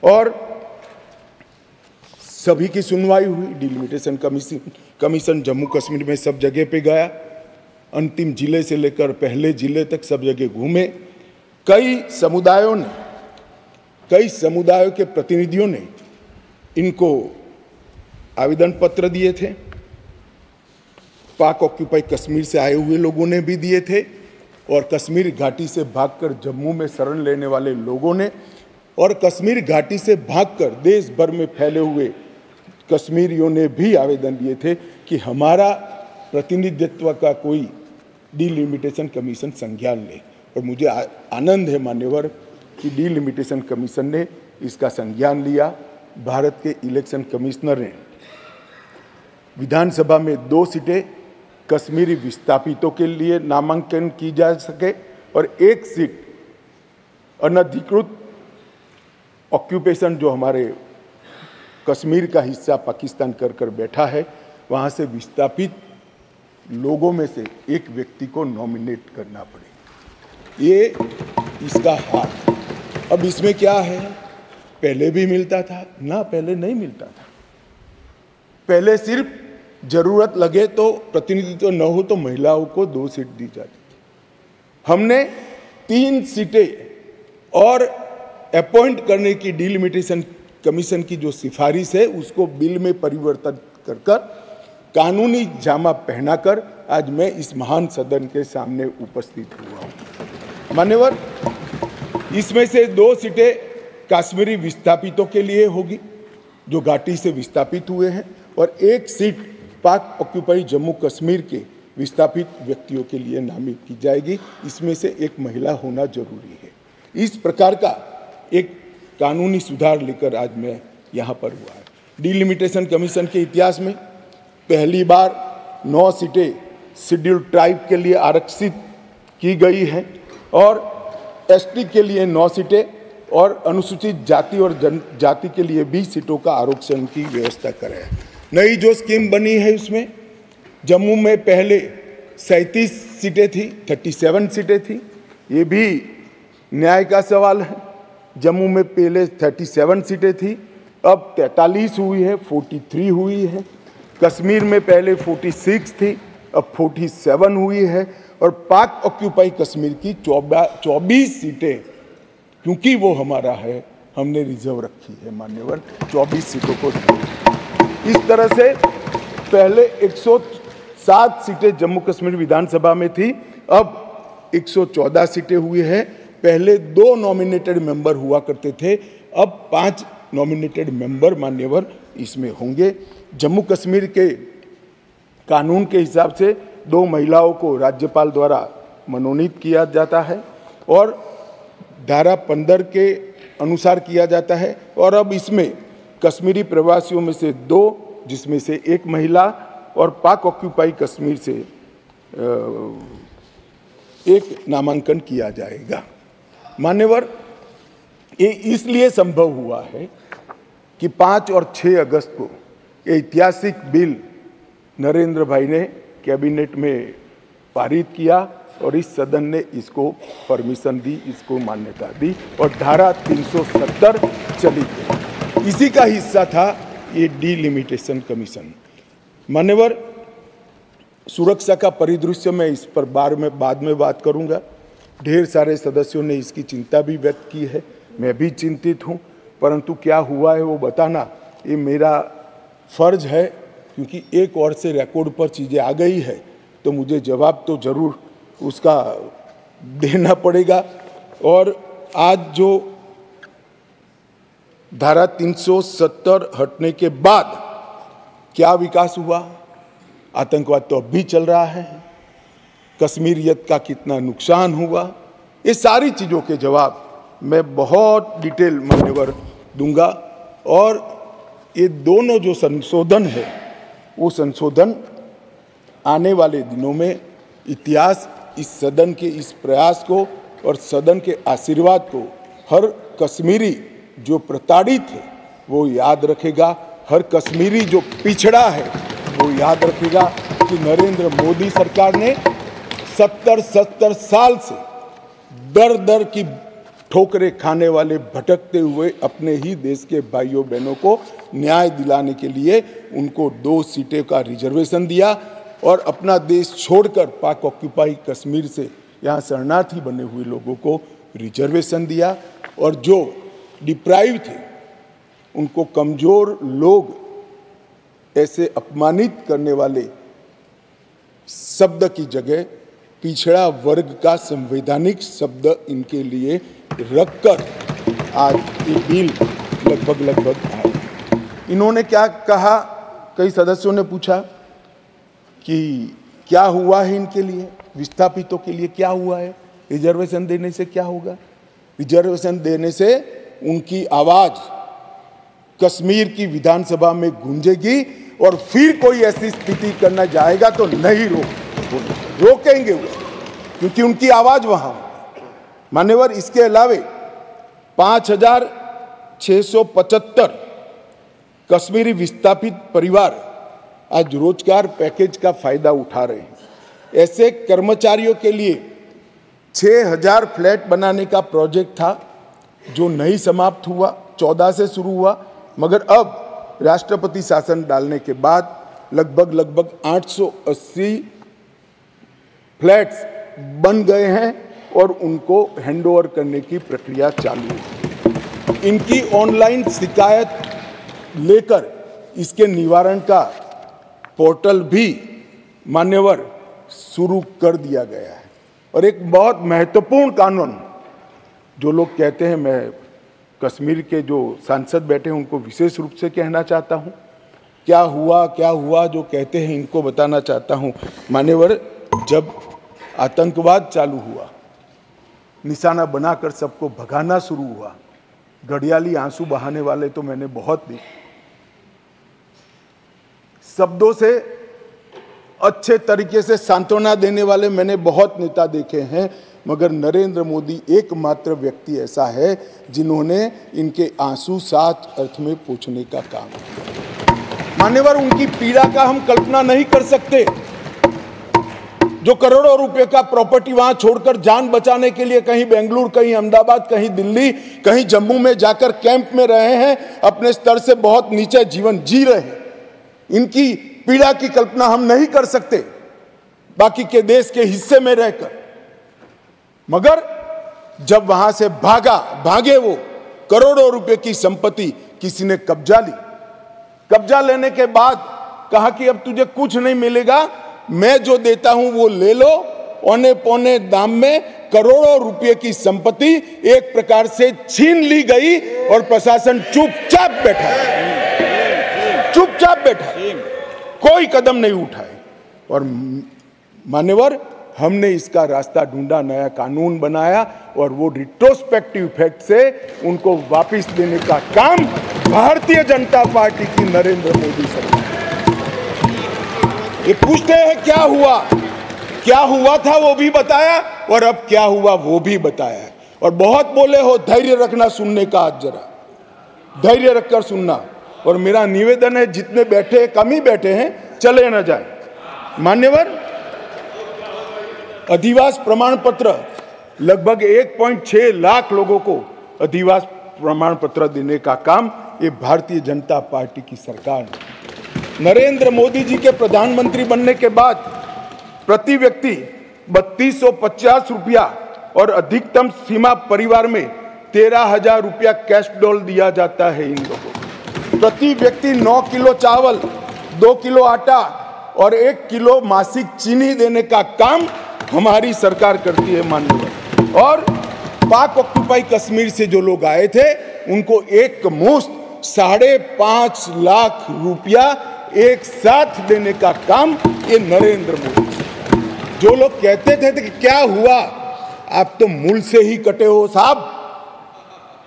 और सभी की सुनवाई हुई। डिलिमिटेशन कमीशन जम्मू कश्मीर में सब जगह पे गया, अंतिम जिले से लेकर पहले जिले तक सब जगह घूमे। कई समुदायों के प्रतिनिधियों ने इनको आवेदन पत्र दिए थे, पाक ऑक्यूपाई कश्मीर से आए हुए लोगों ने भी दिए थे, और कश्मीर घाटी से भागकर जम्मू में शरण लेने वाले लोगों ने, और कश्मीर घाटी से भागकर देश भर में फैले हुए कश्मीरियों ने भी आवेदन दिए थे कि हमारा प्रतिनिधित्व का कोई डिलिमिटेशन कमीशन संज्ञान ले। और मुझे आनंद है मान्यवर कि डिलिमिटेशन कमीशन ने इसका संज्ञान लिया। भारत के इलेक्शन कमिश्नर ने विधानसभा में 2 सीटें कश्मीरी विस्थापितों के लिए नामांकन की जा सके और 1 सीट अनधिकृत ऑक्यूपेशन जो हमारे कश्मीर का हिस्सा पाकिस्तान कर बैठा है, वहाँ से विस्थापित लोगों में से एक व्यक्ति को नॉमिनेट करना पड़े। ये इसका हाथ। अब इसमें क्या है, पहले भी मिलता था ना, पहले नहीं मिलता था। पहले सिर्फ जरूरत लगे तो, प्रतिनिधित्व न हो तो महिलाओं को 2 सीट दी जाती थी। हमने 3 सीटें और अपॉइंट करने की डिलिमिटेशन कमीशन की जो सिफारिश है उसको बिल में परिवर्तन कर कानूनी जामा पहनाकर आज मैं इस महान सदन के सामने उपस्थित हुआ हूँ। मान्यवर, इसमें से 2 सीटें कश्मीरी विस्थापितों के लिए होगी जो घाटी से विस्थापित हुए हैं, और 1 सीट पाक ऑक्यूपाई जम्मू कश्मीर के विस्थापित व्यक्तियों के लिए नामित की जाएगी। इसमें से एक महिला होना जरूरी है। इस प्रकार का एक कानूनी सुधार लेकर आज मैं यहाँ पर हुआ है। डिलिमिटेशन कमीशन के इतिहास में पहली बार 9 सीटें शेड्यूल्ड ट्राइब के लिए आरक्षित की गई हैं और एसटी के लिए 9 सीटें और अनुसूचित जाति और जनजाति के लिए 20 सीटों का आरक्षण की व्यवस्था करें। नई जो स्कीम बनी है उसमें जम्मू में पहले 37 सीटें थी, 37 सीटें थी। ये भी न्याय का सवाल है। जम्मू में पहले 37 सीटें थी, अब 43 हुई है, 43 हुई है। कश्मीर में पहले 46 थी, अब 47 हुई है। और पाक ऑक्यूपाई कश्मीर की 24 सीटें, क्योंकि वो हमारा है, हमने रिजर्व रखी है मान्यवर, 24 सीटों को। इस तरह से पहले 107 सीटें जम्मू कश्मीर विधानसभा में थी, अब 114 सीटें हुई हैं। पहले 2 नॉमिनेटेड मेंबर हुआ करते थे, अब 5 नॉमिनेटेड मेंबर मान्यवर इसमें होंगे। जम्मू कश्मीर के कानून के हिसाब से 2 महिलाओं को राज्यपाल द्वारा मनोनीत किया जाता है और धारा 15 के अनुसार किया जाता है। और अब इसमें कश्मीरी प्रवासियों में से 2, जिसमें से 1 महिला, और पाक ऑक्यूपाई कश्मीर से 1 नामांकन किया जाएगा। मान्यवर, ये इसलिए संभव हुआ है कि 5 और 6 अगस्त को ये ऐतिहासिक बिल नरेंद्र भाई ने कैबिनेट में पारित किया और इस सदन ने इसको परमिशन दी, इसको मान्यता दी और धारा 370 चली गई। इसी का हिस्सा था ये डिलिमिटेशन कमीशन। मान्यवर, सुरक्षा का परिदृश्य में इस पर बाद में बात करूंगा। ढेर सारे सदस्यों ने इसकी चिंता भी व्यक्त की है, मैं भी चिंतित हूं, परंतु क्या हुआ है वो बताना ये मेरा फर्ज है, क्योंकि एक और से रिकॉर्ड पर चीज़ें आ गई है तो मुझे जवाब तो जरूर उसका देना पड़ेगा। और आज जो धारा 370 हटने के बाद क्या विकास हुआ, आतंकवाद तो अब भी चल रहा है, कश्मीरियत का कितना नुकसान हुआ, ये सारी चीज़ों के जवाब मैं बहुत डिटेल मान्यवर दूंगा। और ये दोनों जो संशोधन है वो संशोधन आने वाले दिनों में इतिहास इस सदन के इस प्रयास को और सदन के आशीर्वाद को हर कश्मीरी जो प्रताड़ित है वो याद रखेगा, हर कश्मीरी जो पिछड़ा है वो याद रखेगा कि नरेंद्र मोदी सरकार ने 70 साल से दर की ठोकरें खाने वाले भटकते हुए अपने ही देश के भाइयों बहनों को न्याय दिलाने के लिए उनको 2 सीटें का रिजर्वेशन दिया और अपना देश छोड़कर पाक ऑक्यूपाई कश्मीर से यहाँ शरणार्थी बने हुए लोगों को रिजर्वेशन दिया और जो डिप्राइव थे उनको कमजोर लोग ऐसे अपमानित करने वाले शब्द की जगह पिछड़ा वर्ग का संवैधानिक शब्द इनके लिए रखकर आज ये बिल लगभग आए। इन्होंने क्या कहा, कई सदस्यों ने पूछा कि क्या हुआ है इनके लिए, विस्थापितों के लिए क्या हुआ है, रिजर्वेशन देने से क्या होगा। रिजर्वेशन देने से उनकी आवाज कश्मीर की विधानसभा में गूंजेगी और फिर कोई ऐसी स्थिति करना जाएगा तो नहीं रोकेंगे क्योंकि उनकी आवाज वहां। मान्यवर, इसके अलावे 5,675 कश्मीरी विस्थापित परिवार आज रोजगार पैकेज का फायदा उठा रहे हैं। ऐसे कर्मचारियों के लिए 6,000 फ्लैट बनाने का प्रोजेक्ट था जो नहीं समाप्त हुआ, 14 से शुरू हुआ, मगर अब राष्ट्रपति शासन डालने के बाद लगभग 880 फ्लैट्स बन गए हैं और उनको हैंडओवर करने की प्रक्रिया चालू है। इनकी ऑनलाइन शिकायत लेकर इसके निवारण का पोर्टल भी मान्यवर शुरू कर दिया गया है। और एक बहुत महत्वपूर्ण कानून, जो लोग कहते हैं, मैं कश्मीर के जो सांसद बैठे हैं उनको विशेष रूप से कहना चाहता हूं, क्या हुआ जो कहते हैं इनको बताना चाहता हूं। मान्यवर, जब आतंकवाद चालू हुआ, निशाना बनाकर सबको भगाना शुरू हुआ, घड़ियाली आंसू बहाने वाले तो मैंने बहुत देखे, शब्दों से अच्छे तरीके से सांत्वना देने वाले मैंने बहुत नेता देखे हैं, मगर नरेंद्र मोदी एकमात्र व्यक्ति ऐसा है जिन्होंने इनके आंसू साच अर्थ में पोंछने का काम किया। मान्यवर, उनकी पीड़ा का हम कल्पना नहीं कर सकते, जो करोड़ों रुपए का प्रॉपर्टी वहां छोड़कर जान बचाने के लिए कहीं बेंगलुरु, कहीं अहमदाबाद, कहीं दिल्ली, कहीं जम्मू में जाकर कैंप में रहे हैं, अपने स्तर से बहुत नीचे जीवन जी रहे हैं। इनकी पीड़ा की कल्पना हम नहीं कर सकते बाकी के देश के हिस्से में रहकर, मगर जब वहां से भागे वो करोड़ों रुपए की संपत्ति किसी ने कब्जा ली। कब्जा लेने के बाद कहा कि अब तुझे कुछ नहीं मिलेगा, मैं जो देता हूं वो ले लो। औने पौने दाम में करोड़ों रुपए की संपत्ति एक प्रकार से छीन ली गई और प्रशासन चुपचाप बैठा, कोई कदम नहीं उठाए। और मान्यवर, हमने इसका रास्ता ढूंढा, नया कानून बनाया और वो रिट्रोस्पेक्टिव इफेक्ट से उनको वापस देने का काम भारतीय जनता पार्टी की नरेंद्र मोदी सरकार। ये पूछते हैं क्या हुआ था वो भी बताया और अब क्या हुआ वो भी बताया। और बहुत बोले हो, धैर्य रखना सुनने का, आज जरा धैर्य रखकर सुनना। और मेरा निवेदन है, जितने बैठे कम ही बैठे हैं, चले न जाए। मान्यवर, अधिवास प्रमाण पत्र लगभग 1.6 लाख लोगों को अधिवास प्रमाण पत्र देने का काम ये भारतीय जनता पार्टी की सरकार ने। नरेंद्र मोदी जी के प्रधानमंत्री बनने के बाद प्रति व्यक्ति 3250 रुपया और अधिकतम सीमा परिवार में 13,000 रुपया कैश डॉल दिया जाता है इन लोगों को। प्रति व्यक्ति 9 किलो चावल, 2 किलो आटा और 1 किलो मासिक चीनी देने का काम हमारी सरकार करती है माननीय। और पाक ऑक्यूपाई कश्मीर से जो लोग आए थे उनको एक मुश्त 5.5 लाख रुपया एक साथ देने का काम ये नरेंद्र मोदी। जो लोग कहते थे कि क्या हुआ, आप तो मूल से ही कटे हो साहब,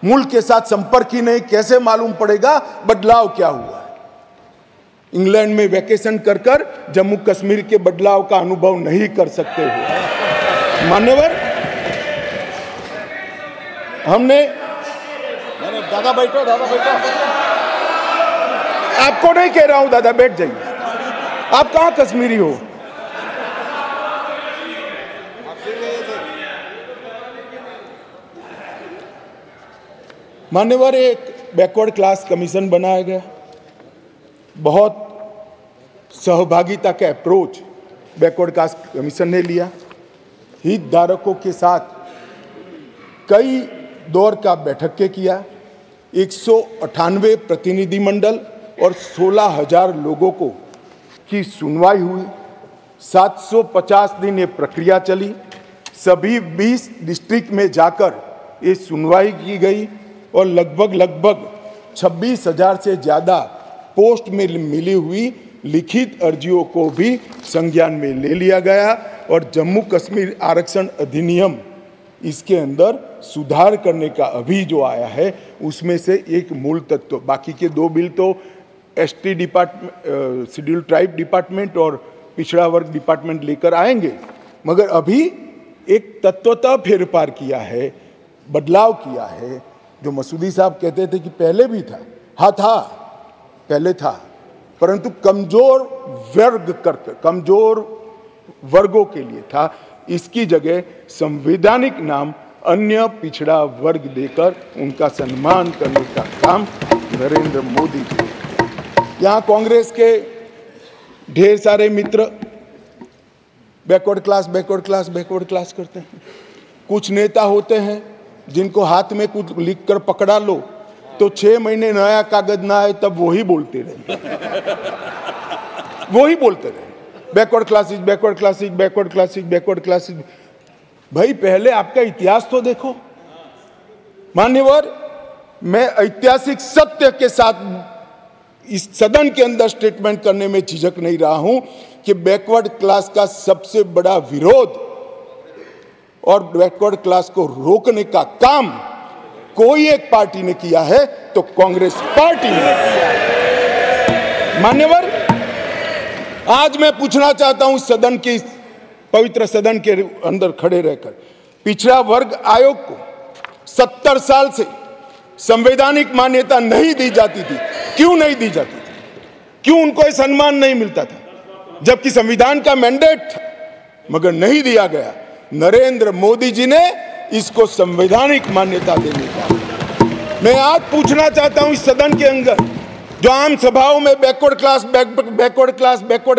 मूल के साथ संपर्क ही नहीं, कैसे मालूम पड़ेगा बदलाव क्या हुआ है। इंग्लैंड में वैकेशन कर जम्मू कश्मीर के बदलाव का अनुभव नहीं कर सकते हो। मान्यवर, हमने दादा बैठो, आपको नहीं कह रहा हूं दादा, बैठ जाइए। आप कहां कश्मीरी हो? मान्यवर, एक बैकवर्ड क्लास कमीशन बनाया गया। बहुत सहभागिता का अप्रोच बैकवर्ड क्लास कमीशन ने लिया। हितधारकों के साथ कई दौर का बैठक के किया। 198 प्रतिनिधिमंडल और 16,000 लोगों को की सुनवाई हुई। 750 दिन ये प्रक्रिया चली। सभी 20 डिस्ट्रिक्ट में जाकर ये सुनवाई की गई और लगभग 26,000 से ज़्यादा पोस्ट में मिली हुई लिखित अर्जियों को भी संज्ञान में ले लिया गया और जम्मू कश्मीर आरक्षण अधिनियम इसके अंदर सुधार करने का अभी जो आया है उसमें से एक मूल तत्व, बाकी के 2 बिल तो ST department, schedule tribe department और पिछड़ा वर्ग डिपार्टमेंट लेकर आएंगे, मगर अभी एक तत्वतः फेरफार किया है, बदलाव किया है। जो मसूदी साहब कहते थे कि पहले भी था, हाँ था, पहले था, परंतु कमजोर वर्गों के लिए था। इसकी जगह संवैधानिक नाम अन्य पिछड़ा वर्ग देकर उनका सम्मान करने का काम नरेंद्र मोदी जी। यहाँ कांग्रेस के ढेर सारे मित्र बैकवर्ड क्लास करते हैं। कुछ नेता होते हैं जिनको हाथ में कुछ लिखकर पकड़ा लो तो 6 महीने नया कागज ना आए तब वही बोलते रहे बैकवर्ड क्लासेस। भाई पहले आपका इतिहास तो देखो। मान्यवर, मैं ऐतिहासिक सत्य के साथ इस सदन के अंदर स्टेटमेंट करने में झिझक नहीं रहा हूं कि बैकवर्ड क्लास का सबसे बड़ा विरोध और बैकवर्ड क्लास को रोकने का काम कोई एक पार्टी ने किया है तो कांग्रेस पार्टी ने किया है। मान्यवर, आज मैं पूछना चाहता हूं सदन की, पवित्र सदन के अंदर खड़े रहकर, पिछड़ा वर्ग आयोग को 70 साल से संवैधानिक मान्यता नहीं दी जाती थी। क्यों नहीं दी जाती थी? क्यों उनको यह सम्मान नहीं मिलता था, जबकि संविधान का मैंडेट था, मगर नहीं दिया गया। नरेंद्र मोदी जी ने इसको संवैधानिक मान्यता देने का। मैं आज पूछना चाहता हूं इस सदन के अंदर जो आम सभाओं में बैकवर्ड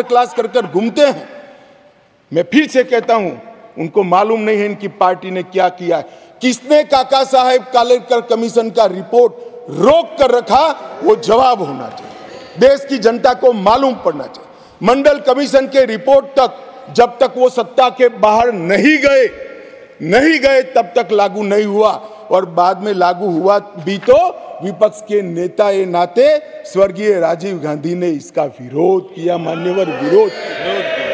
क्लास कर घूमते हैं, मैं फिर से कहता हूं उनको मालूम नहीं है इनकी पार्टी ने क्या किया है। किसने काका साहेब कालेकर कमीशन का रिपोर्ट रोक कर रखा, वो जवाब होना चाहिए। देश की जनता को मालूम पड़ना चाहिए। मंडल कमीशन के रिपोर्ट तक जब तक वो सत्ता के बाहर नहीं गए तब तक लागू नहीं हुआ, और बाद में लागू हुआ भी तो विपक्ष के नेता ए नाते स्वर्गीय राजीव गांधी ने इसका विरोध किया। मान्यवर, विरोध।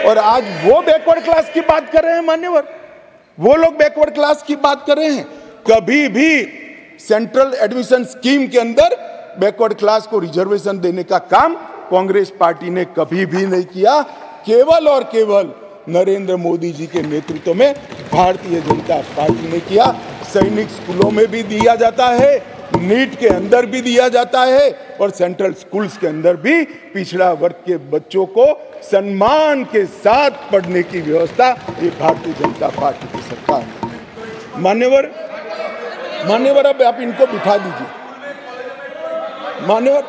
और आज वो बैकवर्ड क्लास की बात कर रहे हैं। मान्यवर, वो लोग बैकवर्ड क्लास की बात कर रहे हैं। कभी भी सेंट्रल एडमिशन स्कीम के अंदर बैकवर्ड क्लास को रिजर्वेशन देने का काम कांग्रेस पार्टी ने कभी भी नहीं किया। केवल और केवल नरेंद्र मोदी जी के नेतृत्व में भारतीय जनता पार्टी ने किया। सैनिक स्कूलों में भी दिया जाता है, नीट के अंदर भी दिया जाता है, और सेंट्रल स्कूल्स के अंदर भी पिछड़ा वर्ग के बच्चों को सम्मान के साथ पढ़ने की व्यवस्था ये भारतीय जनता पार्टी की सरकार ने। मान्यवर, अब आप इनको बिठा दीजिए। मान्यवर,